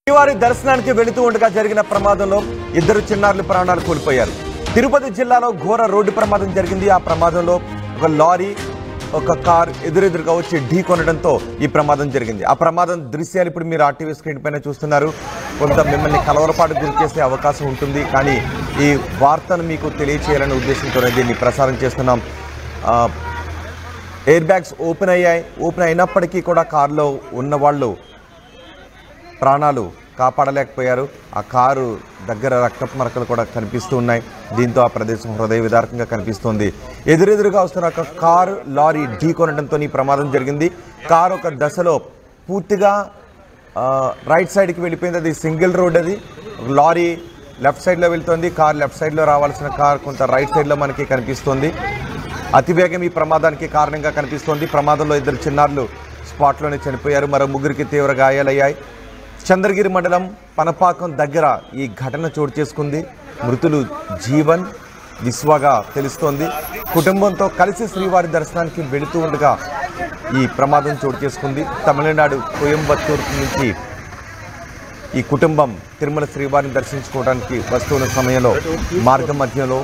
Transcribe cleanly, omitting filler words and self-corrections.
శ్రీవారి దర్శనానికి వెళుతూ ఉండగా జరిగిన ప్రమాదంలో ఇద్దరు చిన్నారులు ప్రాణాలు కోల్పోయారు. తిరుపతి జిల్లాలో ఘోర రోడ్డు ప్రమాదం జరిగింది. ఆ ప్రమాదంలో ఒక లారీ ఒక కార్ ఎదురెదురుగా వచ్చి ఢీ కొనడంతో ఈ ప్రమాదం జరిగింది. ఆ ప్రమాదం దృశ్యాలు ఇప్పుడు మీరు ఆర్టీవీ స్క్రీన్ పైన చూస్తున్నారు. కొంత మిమ్మల్ని కలవరపాటు గురి చేసే అవకాశం ఉంటుంది, కానీ ఈ వార్తను మీకు తెలియచేయాలనే ఉద్దేశంతోనే దీన్ని ప్రసారం చేస్తున్నాం. ఎయిర్ బ్యాగ్స్ ఓపెన్ అయ్యాయి. ఓపెన్ అయినప్పటికీ కూడా కారులో ఉన్న వాళ్ళు ప్రాణాలు కాపాడలేకపోయారు. ఆ కారు దగ్గర రక్తపు మరకలు కూడా కనిపిస్తూ ఉన్నాయి. దీంతో ఆ ప్రదేశం హృదయ విదారకంగా కనిపిస్తుంది. ఎదురెదురుగా వస్తున్న ఒక కారు లారీ ఢీ కొనడంతో ఈ ప్రమాదం జరిగింది. కారు ఒక దశలో పూర్తిగా రైట్ సైడ్కి వెళ్ళిపోయింది. అది సింగిల్ రోడ్. అది లారీ లెఫ్ట్ సైడ్లో వెళ్తుంది. కారు లెఫ్ట్ సైడ్లో రావాల్సిన కారు కొంత రైట్ సైడ్లో మనకి కనిపిస్తుంది. అతివేగం ఈ ప్రమాదానికి కారణంగా కనిపిస్తోంది. ప్రమాదంలో ఇద్దరు చిన్నారులు స్పాట్లోనే చనిపోయారు. మరో ముగ్గురికి తీవ్ర గాయాలయ్యాయి. చంద్రగిరి మండలం పనపాకం దగ్గర ఈ ఘటన చోటు చేసుకుంది. మృతులు జీవన్ విశ్వగా తెలుస్తోంది. కుటుంబంతో కలిసి శ్రీవారి దర్శనానికి వెళుతూ ఉండగా ఈ ప్రమాదం చోటు చేసుకుంది. తమిళనాడు కోయంబత్తూరు నుంచి ఈ కుటుంబం తిరుమల శ్రీవారిని దర్శించుకోవడానికి వస్తున్న సమయంలో మార్గ మధ్యలో